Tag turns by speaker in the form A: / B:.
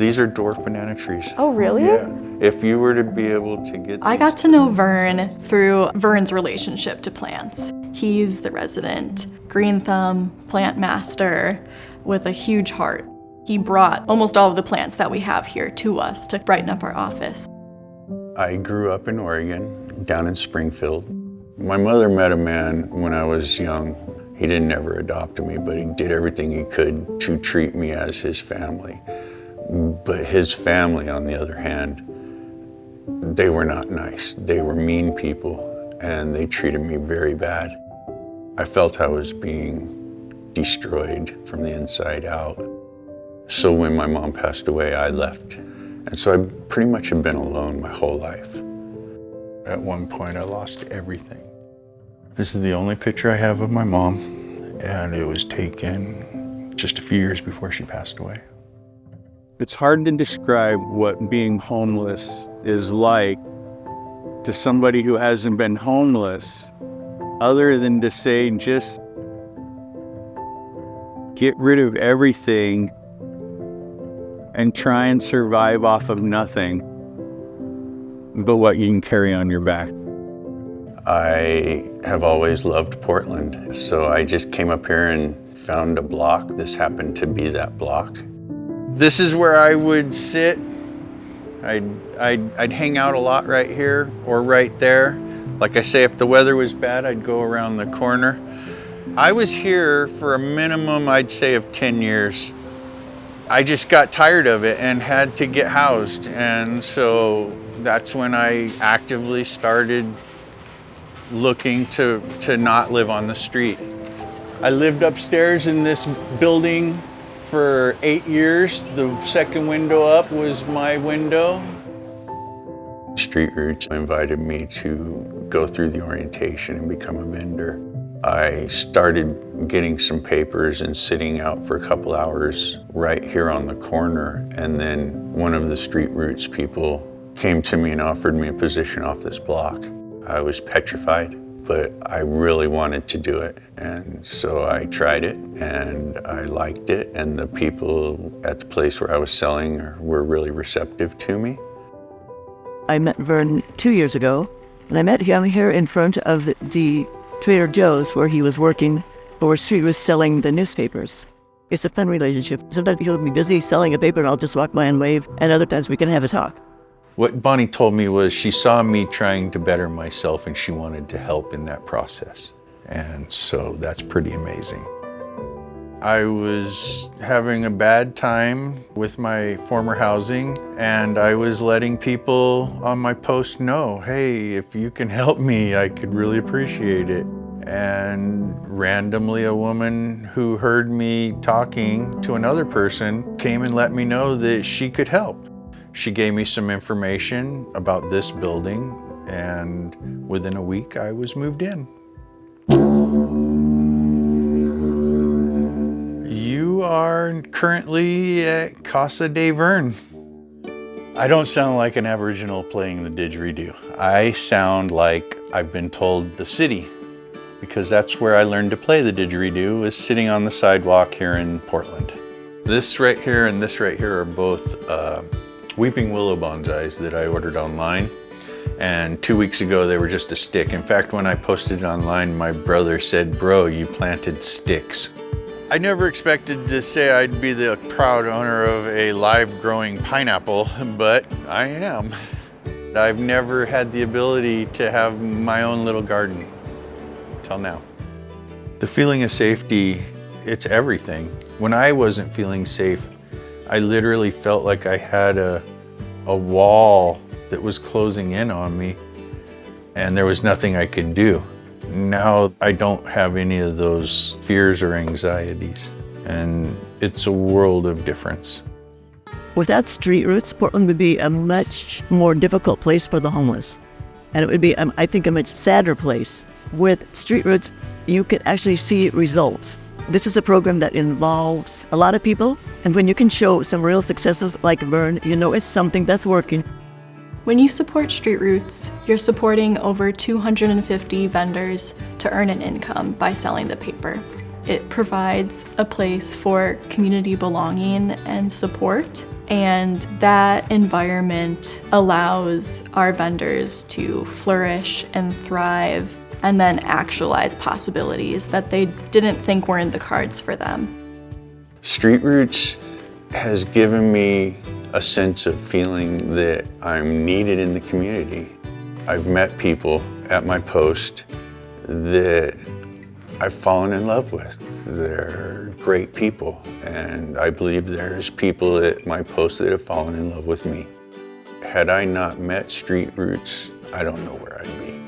A: These are dwarf banana trees.
B: Oh, really?
A: Yeah. If you were to be able to get
B: I got to know Vern through Vern's relationship to plants. He's the resident green thumb plant master with a huge heart. He brought almost all of the plants that we have here to us to brighten up our office.
A: I grew up in Oregon, down in Springfield. My mother met a man when I was young. He didn't ever adopt me, but he did everything he could to treat me as his family. But his family, on the other hand, they were not nice. They were mean people, and they treated me very bad. I felt I was being destroyed from the inside out. So when my mom passed away, I left. And so I pretty much have been alone my whole life. At one point, I lost everything. This is the only picture I have of my mom, and it was taken just a few years before she passed away.
C: It's hard to describe what being homeless is like to somebody who hasn't been homeless, other than to say, just get rid of everything and try and survive off of nothing but what you can carry on your back.
A: I have always loved Portland, so I just came up here and found a block. This happened to be that block. This is where I would sit. I'd hang out a lot right here or right there. Like I say, if the weather was bad, I'd go around the corner. I was here for a minimum, I'd say, of 10 years. I just got tired of it and had to get housed. And so that's when I actively started looking to not live on the street. I lived upstairs in this building for 8 years. The second window up was my window. Street Roots invited me to go through the orientation and become a vendor. I started getting some papers and sitting out for a couple hours right here on the corner. And then one of the Street Roots people came to me and offered me a position off this block. I was petrified, but I really wanted to do it. And so I tried it and I liked it. And the people at the place where I was selling were really receptive to me.
D: I met Vern 2 years ago, and I met him here in front of the Trader Joe's where he was working, where he was selling the newspapers. It's a fun relationship. Sometimes he'll be busy selling a paper and I'll just walk by and wave, and other times we can have a talk.
A: What Bonnie told me was she saw me trying to better myself and she wanted to help in that process. And so that's pretty amazing. I was having a bad time with my former housing, and I was letting people on my post know, hey, if you can help me, I could really appreciate it. And randomly a woman who heard me talking to another person came and let me know that she could help. She gave me some information about this building, and within a week I was moved in. You are currently at Casa de Vern. I don't sound like an Aboriginal playing the didgeridoo. I sound like I've been told the city, because that's where I learned to play the didgeridoo, is sitting on the sidewalk here in Portland. This right here and this right here are both weeping willow bonsais that I ordered online. And 2 weeks ago, they were just a stick. In fact, when I posted it online, my brother said, "Bro, you planted sticks." I never expected to say I'd be the proud owner of a live growing pineapple, but I am. I've never had the ability to have my own little garden till now. The feeling of safety, it's everything. When I wasn't feeling safe, I literally felt like I had a wall that was closing in on me and there was nothing I could do. Now I don't have any of those fears or anxieties, and it's a world of difference.
D: Without Street Roots, Portland would be a much more difficult place for the homeless. And it would be, I think, a much sadder place. With Street Roots, you can actually see results. This is a program that involves a lot of people, and when you can show some real successes like Vern, you know it's something that's working.
B: When you support Street Roots, you're supporting over 250 vendors to earn an income by selling the paper. It provides a place for community belonging and support, And that environment allows our vendors to flourish and thrive and then actualize possibilities that they didn't think were in the cards for them.
A: Street Roots has given me a sense of feeling that I'm needed in the community. I've met people at my post that I've fallen in love with. They're great people, and I believe there's people at my post that have fallen in love with me. Had I not met Street Roots, I don't know where I'd be.